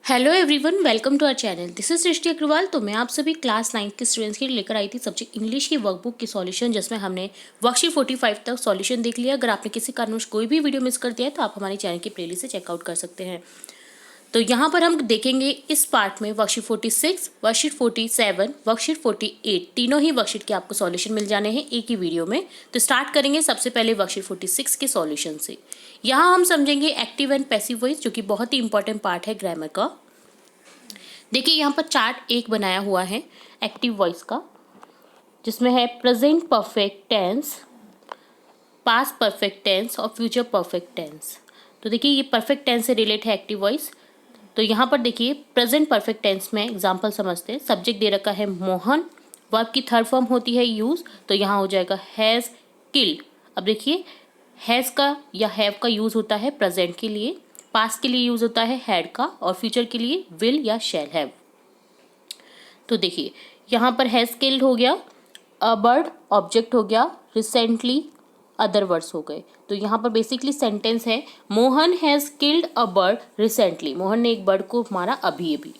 Hello everyone, welcome to our channel. This is Srishti Agarwal. तो मैं आप सभी क्लास 9 के स्टूडेंट्स के लिए लेकर आई थी सब्जेक्ट इंग्लिश की वर्कबुक की सॉल्यूशन, जिसमें हमने वर्कशीट 45 तक सॉल्यूशन देख लिया। अगर आपने किसी कारणवश कोई भी वीडियो मिस कर दिया है तो आप हमारे चैनल की प्लेलिस्ट से चेकआउट कर सकते हैं। तो यहाँ पर हम देखेंगे इस पार्ट में वर्कशीट 46, वर्कशीट 47, वर्कशीट 48, तीनों ही वर्कशीट के आपको सॉल्यूशन मिल जाने हैं एक ही वीडियो में। तो स्टार्ट करेंगे सबसे पहले वर्कशीट 46 के सॉल्यूशन से। यहाँ हम समझेंगे एक्टिव एंड पैसिव वॉइस, जो कि बहुत ही इंपॉर्टेंट पार्ट है ग्रामर का। देखिए यहाँ पर चार्ट एक बनाया हुआ है एक्टिव वॉइस का, जिसमें है present perfect tense, past perfect tense और फ्यूचर परफेक्ट टेंस। तो देखिए ये परफेक्ट टेंस से रिलेट है एक्टिव वॉइस। तो यहाँ पर देखिए प्रेजेंट परफेक्ट टेंस में एग्जांपल समझते हैं। सब्जेक्ट दे रखा है मोहन, वर्ब की थर्ड फॉर्म होती है यूज, तो यहाँ हो जाएगा हैज़ किल्ड। अब देखिए हैज़ का या हैव का यूज होता है प्रेजेंट के लिए, पास्ट के लिए यूज होता है हैड का, और फ्यूचर के लिए विल या शैल हैव। तो देखिए यहाँ पर हैज़ किल्ड हो गया, अ बर्ड ऑब्जेक्ट हो गया, रिसेंटली अदर वर्ड्स हो गए। तो यहाँ पर बेसिकली सेंटेंस है Mohan has killed a bird recently, Mohan ने एक बर्ड को मारा अभी अभी।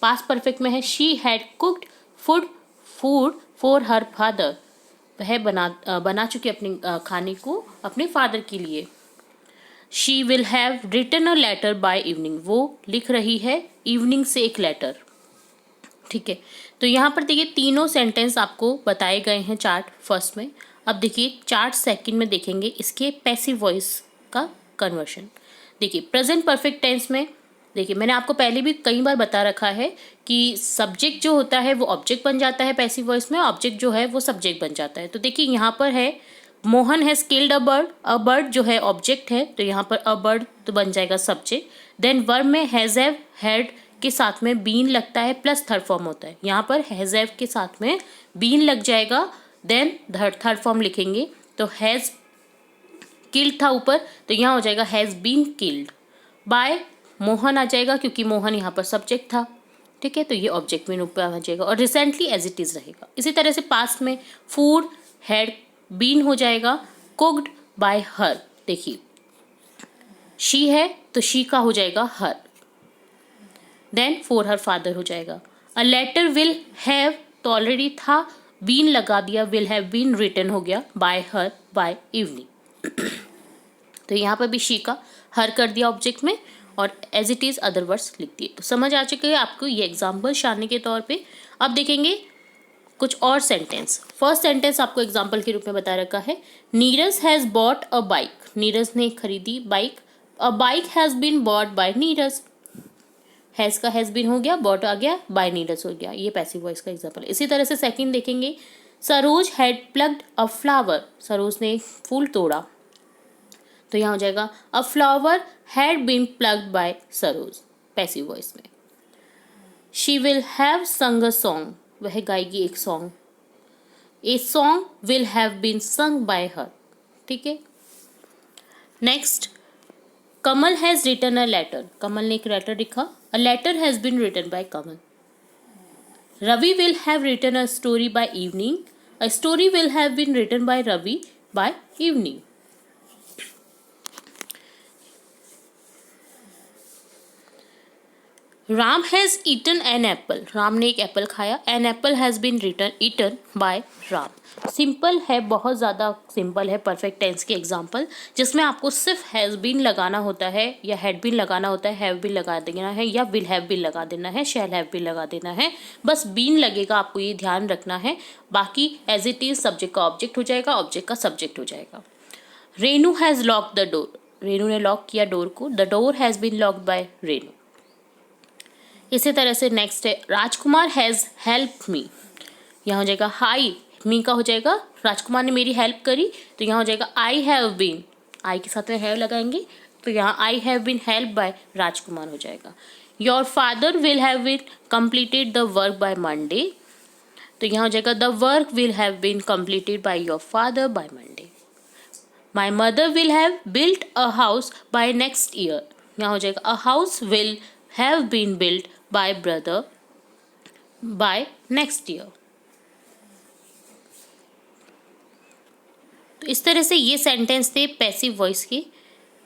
पास्ट परफेक्ट में है she had cooked food food for her father, वह बना चुकी अपने खाने को अपने फादर के लिए। She will have written a letter by evening, वो लिख रही है इवनिंग से एक लेटर। ठीक है, तो यहाँ पर देखिए तीनों सेंटेंस आपको बताए गए हैं चार्ट फर्स्ट में। अब देखिए चार्ट सेकंड में देखेंगे इसके पैसिव वॉइस का कन्वर्शन। देखिए प्रेजेंट परफेक्ट टेंस में देखिए मैंने आपको पहले भी कई बार बता रखा है कि सब्जेक्ट जो होता है वो ऑब्जेक्ट बन जाता है पैसिव वॉइस में, ऑब्जेक्ट जो है वो सब्जेक्ट बन जाता है। तो देखिए यहाँ पर है Mohan has killed a bird जो है ऑब्जेक्ट है, तो यहाँ पर अ बर्ड तो बन जाएगा सब्जेक्ट। देन वर्ब में हैज़ हैव हैड के साथ में बीन लगता है प्लस थर्ड फॉर्म होता है, यहाँ पर हैज़ हैव के साथ में बीन लग जाएगा, देन थर्ड फॉर्म लिखेंगे। तो हैज़ किल्ड था ऊपर, तो यहाँ हो जाएगा has been killed by Mohan आ जाएगा, क्योंकि मोहन यहाँ पर सब्जेक्ट था। ठीक है, तो ये ऑब्जेक्ट में ऊपर आ जाएगा और रिसेंटली एज इट इज रहेगा। इसी तरह से पास्ट में फूड हैड बीन हो जाएगा कुक्ड बाय हर। देखिए शी है तो शी का हो जाएगा हर, देन फॉर हर फादर हो जाएगा। अ लेटर विल हैव तो ऑलरेडी था, बीन लगा दिया, विल हैव बीन रिटन हो गया बाय हर बाय इवनिंग। तो यहाँ पर भी शी का हर कर दिया ऑब्जेक्ट में और as it is other words लिख दिए। तो समझ आ चुके हैं आपको ये एग्जाम्पल शानी के तौर पे। अब देखेंगे कुछ और सेंटेंस। फर्स्ट सेंटेंस आपको एग्जाम्पल के रूप में बता रखा है Neeraj has bought a bike, Neeraj ने खरीदी bike. A bike has been bought by Neeraj, has का हैज़ बीन हो गया, बॉट आ गया, बाय नीरज हो गया। ये पैसिव वॉइस का एग्जाम्पल। इसी तरह से सेकंड देखेंगे Saroj had plugged a flower, Saroj ने फूल तोड़ा, तो यहाँ हो जाएगा a flower had been plugged by Saroj passive voice में। She will have sung a song, वह गाएगी एक song. A song will have been sung by her. ठीक है, next Kamal has written a letter, Kamal ने एक लेटर लिखा। A letter has been written by Kamal. Ravi will have written a story by evening, a story will have been written by Ravi by evening. Ram has eaten an apple, Ram ने एक apple खाया। An apple has been written eaten by Ram. Simple है, बहुत ज़्यादा simple है perfect tense के example, जिसमें आपको सिर्फ हैज़ बीन लगाना होता है या हैड बीन लगाना होता है, हैव बीन लगा देना है या विल हैव बीन लगा देना है, शैल हैव बीन लगा देना है। बस बीन लगेगा, आपको ये ध्यान रखना है। बाकी एज इट इज सब्जेक्ट का ऑब्जेक्ट हो जाएगा, ऑब्जेक्ट का सब्जेक्ट हो जाएगा। Renu has lock the door, Renu ने लॉक किया डोर को। The door has been locked by Renu. इसी तरह से नेक्स्ट है राजकुमार हैज़ हेल्प मी, यहाँ हो जाएगा हाई, मी का हो जाएगा राजकुमार ने मेरी हेल्प करी, तो यहाँ हो जाएगा आई हैव बीन, आई के साथ में हैव लगाएंगे, तो यहाँ I have been help by Rajkumar हो जाएगा। Your father will have been completed the work by Monday, तो यहाँ हो जाएगा the work will have been completed by your father by Monday. My mother will have built a house by next year, यहाँ हो जाएगा a house will have been built by brother by next year. तो इस तरह से ये sentence थे passive voice के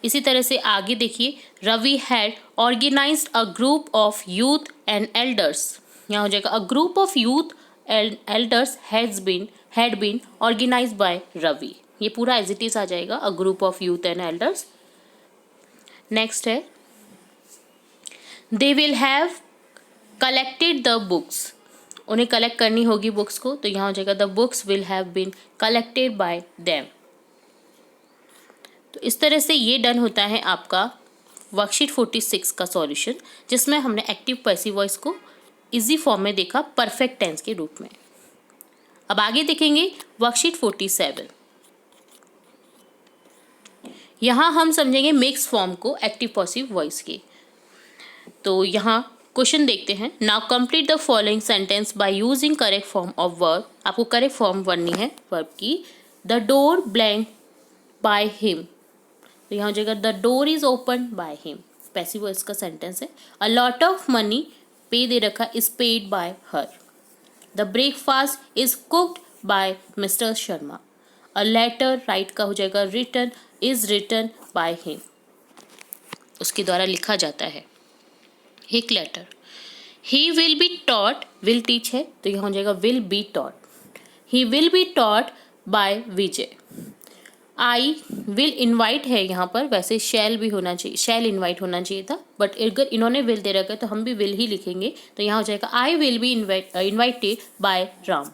इसी तरह से आगे देखिए, Ravi had organised a group of youth and elders. यहाँ हो जाएगा a group of youth and elders had been organised by Ravi. ये पूरा एज इट इज आ जाएगा, a group of youth and elders. Next है, they will have collected the books. उन्हें collect करनी होगी बुक्स को, तो यहाँ हो जाएगा the books will have been collected by them. तो इस तरह से ये डन होता है आपका वर्कशीट 46 का सॉल्यूशन, जिसमें हमने एक्टिव पैसिव वॉइस को इजी फॉर्म में देखा परफेक्ट टेंस के रूप में। अब आगे देखेंगे वर्कशीट 47। यहाँ हम समझेंगे मिक्स फॉर्म को एक्टिव पैसिव वॉइस के। तो यहाँ क्वेश्चन देखते हैं, now complete the following sentence by using correct form of verb. आपको करेक्ट फॉर्म बननी है वर्ब की। The door blank by him, तो यहाँ हो जाएगा the door is open by him, passive voice का सेंटेंस है। अ लॉट ऑफ मनी, पे दे रखा, is paid by her. The breakfast is cooked bye mister Sharma. A letter, write का हो जाएगा written, is written by him, उसके द्वारा लिखा जाता है एक लेटर। He will be taught, will teach है, तो यहाँ हो जाएगा will be taught. He will be taught by Vijay. I will invite है यहाँ पर, वैसे शैल भी होना चाहिए, शैल इन्वाइट होना चाहिए था, बट अगर इन्होंने विल दे रखा है तो हम भी विल ही लिखेंगे। तो यहाँ हो जाएगा I will be invited bye Ram.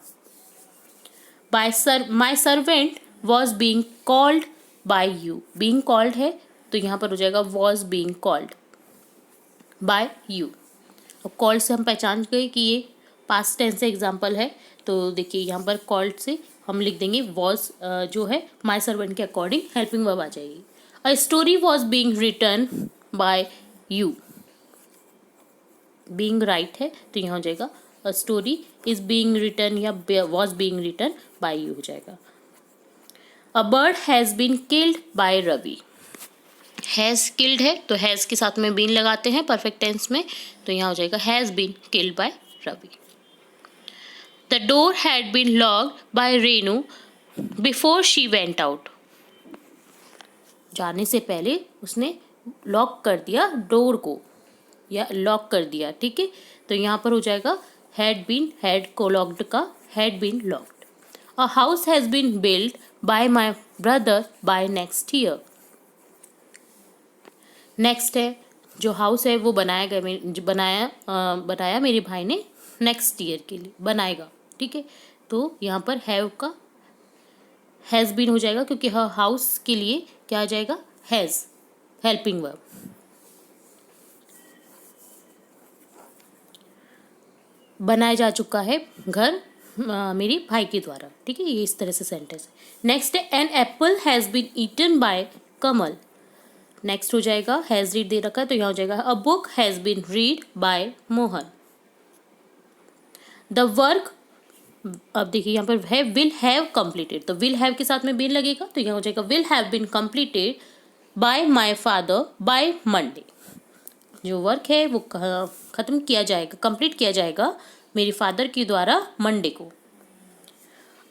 Bye my servant was being called by you, being called है तो यहाँ पर हो जाएगा was being called by you. अब कॉल्ड से हम पहचान गए कि ये पास्ट टेंस से एग्जाम्पल है, तो देखिए यहाँ पर कॉल्ड से हम लिख देंगे वॉज, जो है माई सर्वेंट के अकॉर्डिंग हेल्पिंग वर्ब आ जाएगी। A story was being written by you, being write है तो यहाँ हो जाएगा a story is being written या was being written by you हो जाएगा। A bird has been killed by Ravi, has killed है तो हैज़ के साथ में बीन लगाते हैं परफेक्ट टेंस में, तो यहाँ हो जाएगा has been killed by Ravi. The door had been locked by Renu before she went out, जाने से पहले उसने लॉक कर दिया डोर को या लॉक कर दिया, ठीक है, तो यहाँ पर हो जाएगा हैड को लॉक्ड का had been locked. A house has been build by my brother by next year. Next है, जो हाउस है वो बनाया मेरे भाई ने नेक्स्ट ईयर के लिए, बनाएगा, ठीक है, तो यहाँ पर हैव का हैज़ बीन हो जाएगा क्योंकि हाउस के लिए क्या आ जाएगा हैज़, हेल्पिंग वर्ब। बनाया जा चुका है घर मेरे भाई के द्वारा, ठीक है, ये इस तरह से सेंटेंस है। नेक्स्ट है, an apple has been eaten by Kamal. Next हो जाएगा हैज़ रीड दे रखा है तो यहाँ हो जाएगा a book has been read by Mohan. The work, अब देखिए यहाँ पर है विल हैव कंप्लीटेड, तो विल हैव के साथ में बीन लगेगा तो यहाँ हो जाएगा will have been completed by my father by Monday. जो वर्क है वो ख़त्म किया जाएगा, कंप्लीट किया जाएगा मेरे फादर के द्वारा मंडे को।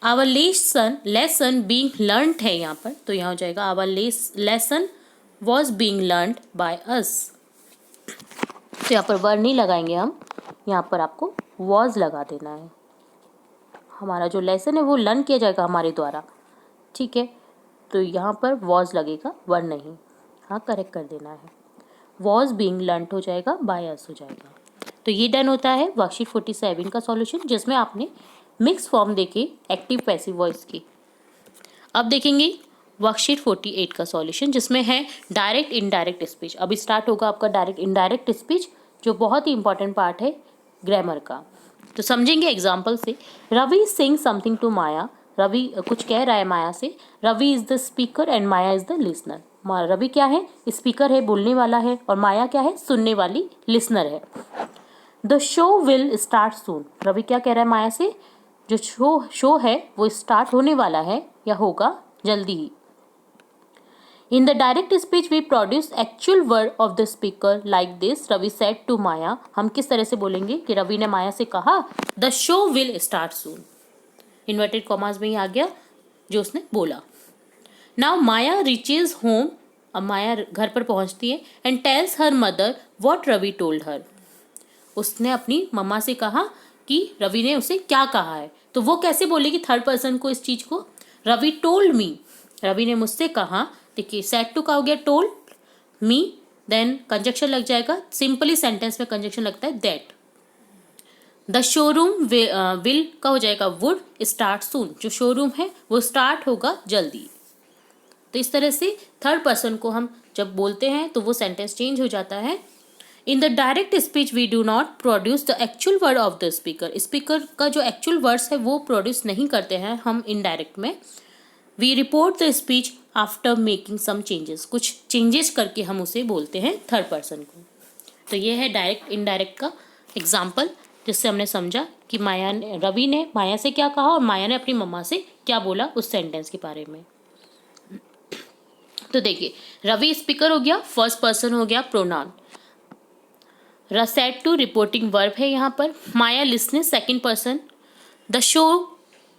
आवर लेसन बीइंग लर्नड है यहाँ पर, तो यहाँ हो जाएगा our lesson was being learned by us. तो यहाँ पर वर्ड नहीं लगाएंगे हम, यहाँ पर आपको वॉज लगा देना है। हमारा जो लेसन है वो लर्न किया जाएगा हमारे द्वारा, ठीक है, तो यहाँ पर वॉज लगेगा, वर्ड नहीं, हाँ करेक्ट कर देना है। वॉज बीइंग लर्नड हो जाएगा बाय अस हो जाएगा। तो ये डन होता है वर्कशीट 47 का सॉल्यूशन, जिसमें आपने मिक्स फॉर्म देखे एक्टिव पैसिव वॉइस की। अब देखेंगे वर्कशीट 48 का सॉल्यूशन, जिसमें है डायरेक्ट इनडायरेक्ट स्पीच। अभी स्टार्ट होगा आपका डायरेक्ट इनडायरेक्ट स्पीच, जो बहुत ही इंपॉर्टेंट पार्ट है ग्रामर का। तो समझेंगे एग्जाम्पल से। Ravi sing something to Maya, Ravi कुछ कह रहा है माया से। Ravi is the speaker and Maya is the listener. Ravi क्या है, स्पीकर है, बोलने वाला है, और माया क्या है, सुनने वाली, लिसनर है। The show will start soon, Ravi क्या कह रहा है माया से, जो शो है वो स्टार्ट होने वाला है या होगा जल्दी ही। In the direct speech we produce actual word of the speaker like this, Ravi said to Maya। हम किस तरह से बोलेंगे कि रवि ने माया से कहा The show will start soon। Inverted commas में ही आ गया जो उसने बोला। Now Maya reaches home अब माया घर पर पहुंचती है and tells her mother what Ravi told her. उसने अपनी मम्मा से कहा कि रवि ने उसे क्या कहा है। तो वो कैसे बोलेगी थर्ड पर्सन को इस चीज को? रवि टोल्ड मी, रवि ने मुझसे कहा। देखिए सेड टू का हो गया टोल्ड मी, देन कंजक्शन लग जाएगा। सिंपली सेंटेंस में कंजक्शन लगता है दैट। द शोरूम विल का हो जाएगा वुड स्टार्ट सून, जो शोरूम है वो स्टार्ट होगा जल्दी। तो इस तरह से थर्ड पर्सन को हम जब बोलते हैं तो वो सेंटेंस चेंज हो जाता है। In the direct speech we do not produce the actual word of the speaker. Speaker का जो एक्चुअल वर्ड्स है वो प्रोड्यूस नहीं करते हैं हम इनडायरेक्ट में। We report the speech after making some changes, कुछ चेंजेस करके हम उसे बोलते हैं थर्ड पर्सन को। तो ये है डायरेक्ट इनडायरेक्ट का एग्जाम्पल, जिससे हमने समझा कि रवि ने माया से क्या कहा और माया ने अपनी मम्मा से क्या बोला उस सेंटेंस के बारे में। तो देखिए रवि स्पीकर हो गया, फर्स्ट पर्सन हो गया pronoun. Said to reporting verb है यहाँ पर। Maya listening second person. The show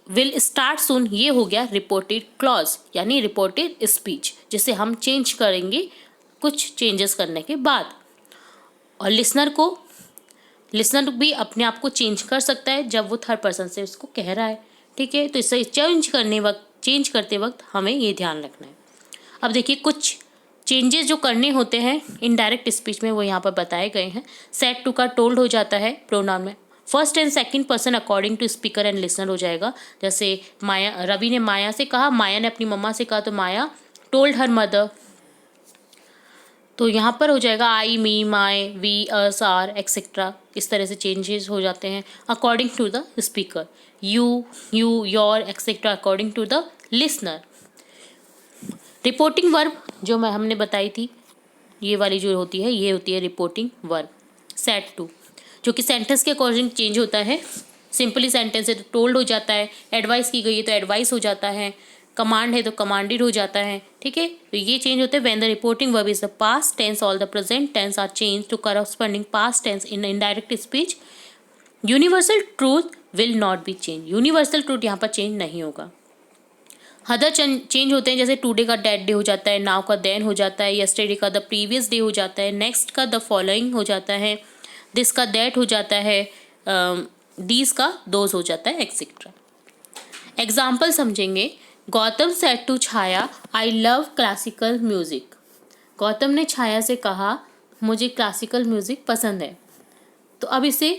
will start soon ये हो गया रिपोर्टेड क्लॉज यानी रिपोर्टेड स्पीच, जिसे हम चेंज करेंगे कुछ चेंजेस करने के बाद। और लिसनर भी अपने आप को चेंज कर सकता है जब वो थर्ड पर्सन से उसको कह रहा है, ठीक है। तो इसे चेंज करते वक्त हमें ये ध्यान रखना है। अब देखिए कुछ चेंजेस जो करने होते हैं इनडायरेक्ट स्पीच में वो यहाँ पर बताए गए हैं। सेड टू का टोल्ड हो जाता है प्रोनाउन में। First and second person according to speaker and listener हो जाएगा। जैसे रवि ने माया से कहा, माया ने अपनी मम्मा से कहा, तो माया टोल्ड हर मदर। तो यहाँ पर हो जाएगा I, me, my, we, us, our etcetera. इस तरह से चेंजेस हो जाते हैं according to the speaker. You, your etcetera according to the listener. Reporting verb जो हमने बताई थी, ये वाली जो होती है ये होती है रिपोर्टिंग वर्ब। सेड टू जो कि सेंटेंस के अकॉर्डिंग चेंज होता है। सिंपली सेंटेंस है तो टोल्ड हो जाता है, एडवाइस की गई है तो एडवाइस हो जाता है, कमांड है तो कमांडेड हो जाता है, ठीक है। तो ये चेंज होते हैं when the reporting verb is the past tense, all the present tense are change to corresponding past tense in indirect speech. Universal truth will not be change, universal truth यहाँ पर चेंज नहीं होगा। Other change होते हैं जैसे today का that day हो जाता है, नाउ का देन हो जाता है, यस्टरडे का द प्रीवियस डे हो जाता है, नेक्स्ट का द फॉलोइंग हो जाता है, दिस का दैट हो जाता है, दीज का दोज हो जाता है एक्सेट्रा। एग्जाम्पल समझेंगे। Gautam said to Chhaya I love classical music. Gautam ने छाया से कहा मुझे क्लासिकल म्यूजिक पसंद है। तो अब इसे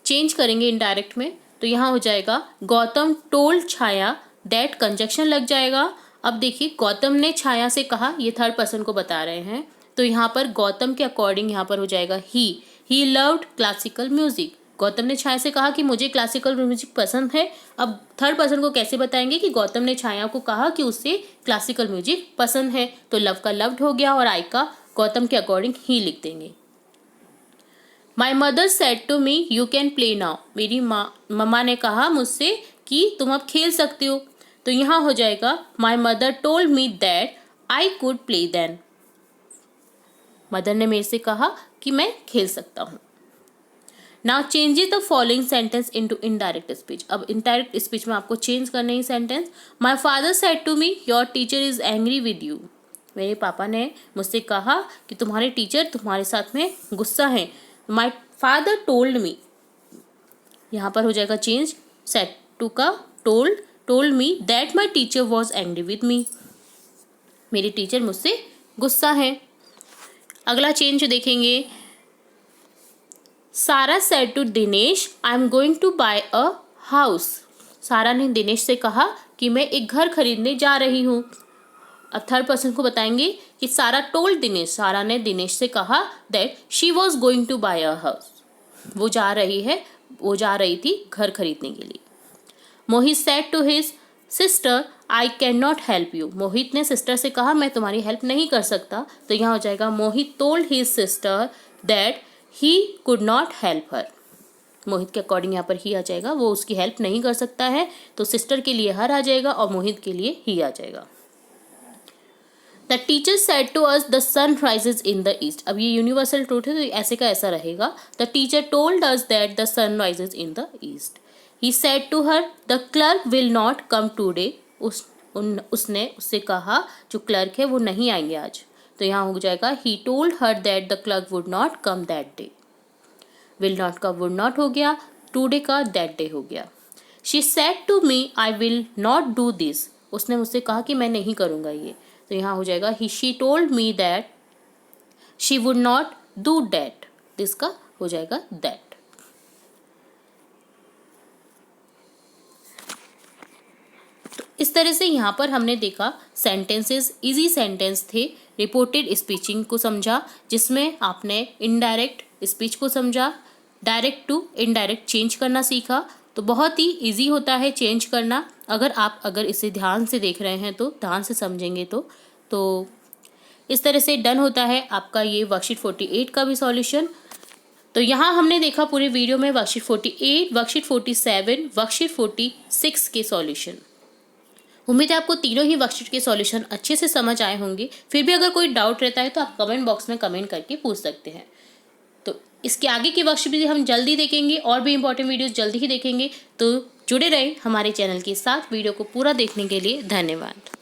चेंज करेंगे इनडायरेक्ट में, तो यहाँ हो जाएगा Gautam told Chhaya that, conjunction लग जाएगा। अब देखिए गौतम ने छाया से कहा, ये थर्ड पर्सन को बता रहे हैं, तो यहाँ पर गौतम के अकॉर्डिंग यहाँ पर हो जाएगा he loved classical music. Gautam ने छाया से कहा कि मुझे क्लासिकल म्यूजिक पसंद है। अब थर्ड पर्सन को कैसे बताएंगे कि गौतम ने छाया को कहा कि उसे क्लासिकल म्यूजिक पसंद है, तो लव का लव्ड हो गया और आई का गौतम के अकॉर्डिंग ही लिख देंगे। My mother said to me you can play now, मेरी मम्मा ने कहा मुझसे कि तुम अब खेल सकते हो। तो यहाँ हो जाएगा my mother told me that I could play then, mother ने मेरे से कहा कि मैं खेल सकता हूँ। Now changes the following sentence into indirect speech. अब इनडायरेक्ट स्पीच में आपको चेंज करना ही sentence. My father said to me your teacher is angry with you, मेरे पापा ने मुझसे कहा कि तुम्हारे टीचर तुम्हारे साथ में गुस्सा है। माई फादर टोल्ड मी, यहाँ पर हो जाएगा चेंज, सेड टू का told me that my teacher was angry with me, मेरी टीचर मुझसे गुस्सा है। अगला चेंज देखेंगे। Sara said to Dinesh I am going to buy a house, Sara ने दिनेश से कहा कि मैं एक घर खरीदने जा रही हूँ। अब थर्ड पर्सन को बताएंगे कि सारा टोल्ड दिनेश, सारा ने दिनेश से कहा that she was going to buy a house, वो जा रही थी घर खरीदने के लिए। Mohit said to his sister I can not help you, Mohit ने सिस्टर से कहा मैं तुम्हारी हेल्प नहीं कर सकता। तो यहाँ हो जाएगा Mohit told his sister that he could not help her, Mohit के अकॉर्डिंग यहाँ पर ही आ जाएगा, वो उसकी हेल्प नहीं कर सकता है, तो सिस्टर के लिए हर आ जाएगा और मोहित के लिए ही आ जाएगा। The teacher said to us the sun rises in the east, अब ये यूनिवर्सल ट्रूथ है तो ऐसे का ऐसा रहेगा। The teacher told us that the sun rises in the east. He said to her the clerk will not come today, उसने उससे कहा जो क्लर्क है वो नहीं आएंगे आज। तो यहाँ हो जाएगा he told her that the clerk would not come that day. Will not का वुड नॉट हो गया, टूडे का दैट डे हो गया। She said to me I will not do this, उसने मुझसे कहा कि मैं नहीं करूँगा ये। तो यहाँ हो जाएगा he she told me that she would not do that, this का हो जाएगा दैट। इस तरह से यहाँ पर हमने देखा सेंटेंसेस इजी सेंटेंस थे। रिपोर्टेड स्पीचिंग को समझा, जिसमें आपने इनडायरेक्ट स्पीच को समझा, डायरेक्ट टू इनडायरेक्ट चेंज करना सीखा। तो बहुत ही इजी होता है चेंज करना, अगर इसे ध्यान से देख रहे हैं तो, ध्यान से समझेंगे तो इस तरह से डन होता है आपका ये वर्कशीट 48 का भी सॉल्यूशन। तो यहाँ हमने देखा पूरे वीडियो में वर्कशीट 48, वर्कशीट 47, वर्कशीट 46 के सॉल्यूशन। उम्मीद है आपको तीनों ही वर्कशीट के सॉल्यूशन अच्छे से समझ आए होंगे। फिर भी अगर कोई डाउट रहता है तो आप कमेंट बॉक्स में कमेंट करके पूछ सकते हैं। तो इसके आगे की वर्कशीट भी हम जल्दी देखेंगे और भी इंपॉर्टेंट वीडियोस जल्दी ही देखेंगे। तो जुड़े रहें हमारे चैनल के साथ। वीडियो को पूरा देखने के लिए धन्यवाद।